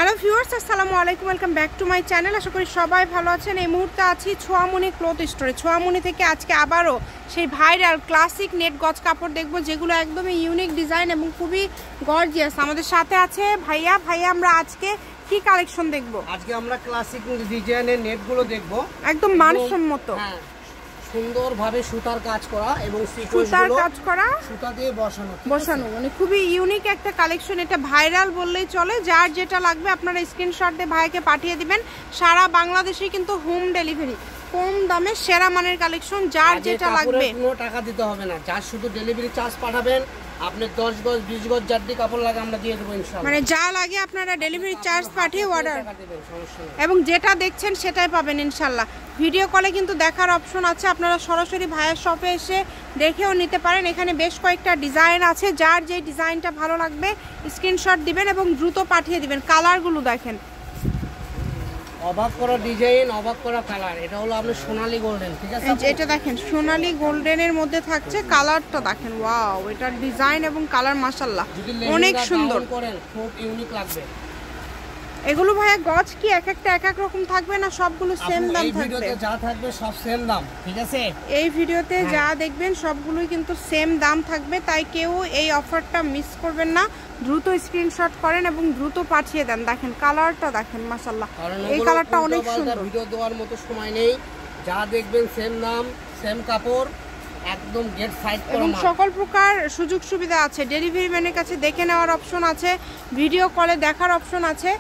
Hello viewers, আসসালামু আলাইকুম, welcome back to my channel. আশা করি সবাই ভালো আছেন। এই মুহূর্তে আছি ছোঁয়ামণি ক্লথ স্টোরে। ছোঁয়ামণি থেকে আজকে আবারও সেই ভাইরাল ক্লাসিক নেট গজ কাপড় দেখবো, যেগুলো একদমই ইউনিক ডিজাইন এবং খুবই গর্জিয়াস। আমাদের সাথে আছে ভাইয়া। আমরা আজকে কি কালেকশন দেখবো? আজকে আমরা ক্লাসিক ডিজাইনের নেটগুলো দেখবো, একদম মানসম্মত, সুন্দরভাবে সুতার কাজ করা এবং সুতার কাজ করা, সুতা দিয়ে বসানো, মানে খুবই ইউনিক একটা কালেকশন। এটা ভাইরাল বললেই চলে। যার যেটা লাগবে আপনারা স্ক্রিনশট দিয়ে ভাইকে পাঠিয়ে দিবেন। সারা বাংলাদেশে কিন্তু হোম ডেলিভারি, কম দামে সেরা মানের কালেকশন। যার যেটা লাগবে কোনো টাকা দিতে হবে না, যার শুধু ডেলিভারি চার্জ পাঠাবেন। আপনি 10 গজ 20 গজ যার কাপড় লাগে আমরা দিয়ে দেবো ইনশাআল্লাহ। মানে যা লাগে আপনারা ডেলিভারি চার্জ পাঠিয়ে অর্ডার, এবং যেটা দেখছেন সেটাই পাবেন ইনশাআল্লাহ। ভিডিও কলে কিন্তু দেখার অপশন আছে, আপনারা সরাসরি ভাইয়ের শপে এসে দেখেও নিতে পারেন। এখানে বেশ কয়েকটা ডিজাইন আছে, যার যেই ডিজাইনটা ভালো লাগবে স্ক্রিনশট দিবেন এবং দ্রুত পাঠিয়ে দিবেন। কালারগুলো দেখেন, অবাক করা ডিজাইন, অবাক করা কালার। এটা হলো আপনার সোনালী গোল্ডেন, ঠিক আছে? এটা দেখেন সোনালী গোল্ডেনের মধ্যে থাকছে। কালারটা দেখেন, ওয়াও, এটার ডিজাইন এবং কালার মাশাআল্লাহ অনেক সুন্দর, খুব ইউনিক লাগবে। এগুলো ভাইয়া গজ কি এক একটা এক এক রকম থাকবে না সবগুলো সেম দাম থাকবে? এই ভিডিওতে যা থাকবে সব সেম দাম, ঠিক আছে? এই ভিডিওতে যা দেখবেন সবগুলোই কিন্তু সেম দাম থাকবে, তাই কেউ এই অফারটা মিস করবেন না। দ্রুত স্ক্রিনশট করেন এবং দ্রুত পাঠিয়ে দেন। দেখেন কালারটা দেখেন মাশাআল্লাহ, এই কালারটা অনেক সুন্দর। ভিডিও দেওয়ার মতো সময় নেই, যা দেখবেন সেম দাম সেম কাপড়, একদম গেট সাইড করা। এবং সকল প্রকার সুযোগ সুবিধা আছে। ডেলিভারি ম্যানের কাছে দেখে নেওয়ার অপশন আছে, ভিডিও কলে দেখার অপশন আছে।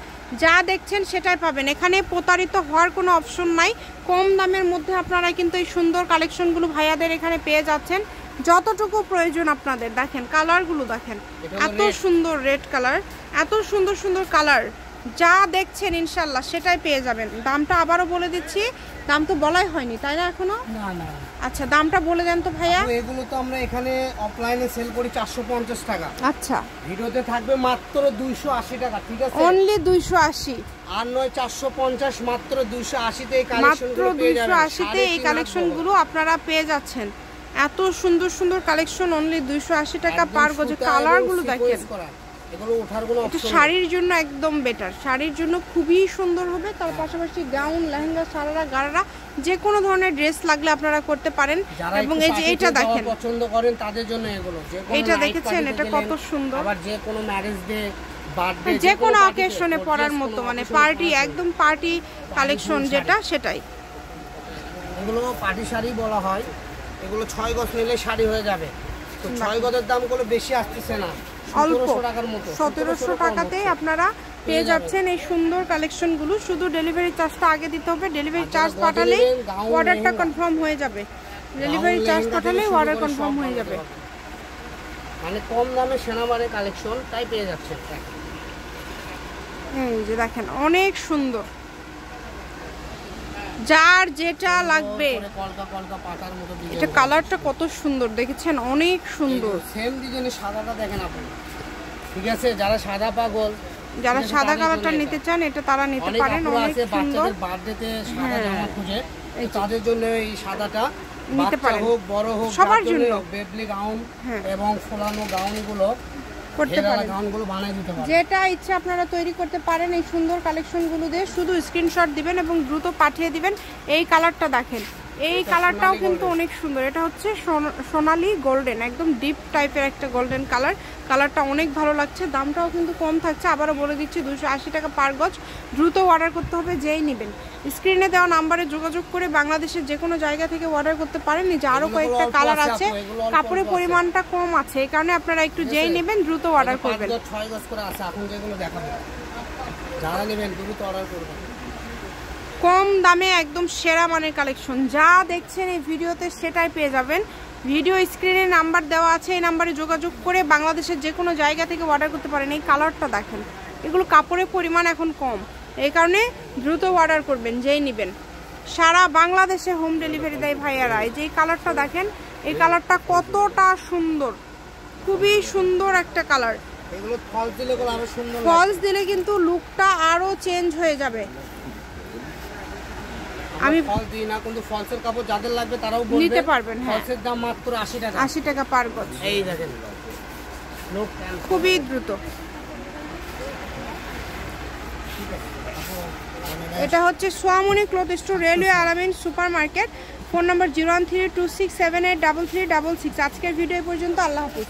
যা দেখছেন সেটাই পাবেন, এখানে প্রতারিত হওয়ার কোনো অপশন নাই। কম দামের মধ্যে আপনারা কিন্তু এই সুন্দর কালেকশনগুলো ভাইয়াদের এখানে পেয়ে যাচ্ছেন, যতটুকু প্রয়োজন আপনাদের। দেখেন কালারগুলো দেখেন, এত সুন্দর রেড কালার, এত সুন্দর সুন্দর কালার। যা দেখছেন ইনশাল্লাহ সেটাই পেয়ে যাবেন। দামটা আবারও বলে দিচ্ছি, দাম তো বলাই হয়নি তাই না এখনো? না। আচ্ছা, দামটা বলে দেন তো ভাইয়া। এগুলো তো আমরা এখানে অফলাইনে সেল করি 450 টাকা। আচ্ছা, ভিডিওতে থাকবে মাত্র 280 টাকা, ঠিক আছে? অনলি 280, আর নয় 450, মাত্র 280 তে এই কালেকশনগুলো পেয়ে যাবেন। মাত্র 280 তে এই কালেকশনগুলো আপনারা পেয়ে যাচ্ছেন। এত সুন্দর সুন্দর কালেকশন অনলি 280 টাকা পার গজে। কালারগুলো দেখেন, এগুলো ওঠার কোনো অপশন নেই। শাড়ির জন্য একদম বেটার, শাড়ির জন্য খুবই সুন্দর হবে। তার পাশাপাশি গাউন, লেহেঙ্গা, সারারা, গারারা যে কোনো ধরনের ড্রেস লাগলে আপনারা করতে পারেন। এবং এই যে এটা দেখেন, পছন্দ করেন তাদের জন্য এগুলো। এটা দেখেছেন, এটা কত সুন্দর। আবার যে কোনো ম্যারেজ ডে, বার্থডে, যে কোনো অকেশনে পরার মতো, মানে পার্টি, একদম পার্টি কালেকশন যেটা সেটাই। এগুলো পার্টি শাড়ি বলা হয়। এগুলো 6 গজ নিলে শাড়ি হয়ে যাবে। তো 6 গজের দামগুলো বেশি আসতেছে না, অল্প 1700 টাকার মতো। 1700 টাকাতেই আপনারা পেয়ে যাচ্ছেন এই সুন্দর কালেকশনগুলো। শুধু ডেলিভারি চার্জটা আগে দিতে হবে। ডেলিভারি চার্জ পাঠালেই অর্ডারটা কনফার্ম হয়ে যাবে। ডেলিভারি চার্জ পাঠালেই অর্ডার কনফার্ম হয়ে যাবে। মানে কম দামে সেনাবারে কালেকশন তাই পেয়ে যাচ্ছেন। এই যে দেখেন অনেক সুন্দর, যার যেটা লাগবে। এটা কালারটা কত সুন্দর দেখেছেন, অনেক সুন্দর। সেম ডিজাইনের সাদাটা দেখেন আপনি, ঠিক আছে? যারা সাদা পাগল, যারা সাদা কালারটা নিতে চান এটা তারা নিতে পারেন। অনেক সুন্দর, বার্থডেতে সাদা জামা খুঁজে, তাদের জন্য এই সাদাটা নিতে পারেন। হোক বড় হোক সবার জন্য বেবলি গাউন এবং ফোলানো গাউনগুলো করতে পারেন, গাউনগুলো বানিয়ে দিতে পারেন। যেটা ইচ্ছা আপনারা তৈরি করতে পারেন এই সুন্দর কালেকশনগুলো দিয়ে। শুধু স্ক্রিনশট দিবেন এবং দ্রুত পাঠিয়ে দিবেন। এই কালারটা দেখেন, এই কালারটাও কিন্তু অনেক সুন্দর। এটা হচ্ছে সোনালী গোল্ডেন, একদম ডিপ টাইপের একটা গোল্ডেন কালার। কালারটা অনেক ভালো লাগছে। দামটাও কিন্তু কম থাকছে, আবারও বলে দিচ্ছি 280 টাকা পার গজ। দ্রুত অর্ডার করতে হবে, যেই নেবেন। স্ক্রিনে দেওয়া নাম্বারে যোগাযোগ করে বাংলাদেশের যে কোনো জায়গা থেকে অর্ডার করতে পারেন। যে আরও কয়েকটা কালার আছে, কাপড়ের পরিমাণটা কম আছে, এই কারণে আপনারা একটু যেই নেবেন দ্রুত অর্ডার করবেন। 6 গজ করে আছে, এখন যেগুলো দেখাবো যারা নেবেন দ্রুত অর্ডার করবেন। কম দামে একদম সেরা মানের কালেকশন। যা দেখছেন এই ভিডিওতে সেটাই পেয়ে যাবেন। ভিডিও স্ক্রিনে নাম্বার দেওয়া আছে, এই নাম্বারে যোগাযোগ করে বাংলাদেশের যে কোনো জায়গা থেকে অর্ডার করতে পারেন। এই কালারটা দেখেন, এগুলো কাপড়ের পরিমাণ এখন কম, এই কারণে দ্রুত অর্ডার করবেন যেই নেবেন। সারা বাংলাদেশে হোম ডেলিভারি দেয় ভাইয়ারা। এই যে এই কালারটা দেখেন, এই কালারটা কতটা সুন্দর, খুবই সুন্দর একটা কালার। এগুলো ফলস দিলে আরো সুন্দর, ফলস দিলে কিন্তু লুকটা আরো চেঞ্জ হয়ে যাবে। আমি ফল দিই না, কিন্তু ফলসের কাপড় যাদের লাগবে তারাও বলবেন, নিতে পারবেন। ফলসের দাম মাত্র 80 টাকা, 80 টাকা পার গজ। এই দেখেন খুবই দ্রুত। এটা হচ্ছে সোয়ামনি ক্লথ স্টোর, রেলওয়ে আলামিন সুপার মার্কেট। Phone number 01326783366। আজকের ভিডিও পর্যন্ত, আল্লাহ হাফিজ।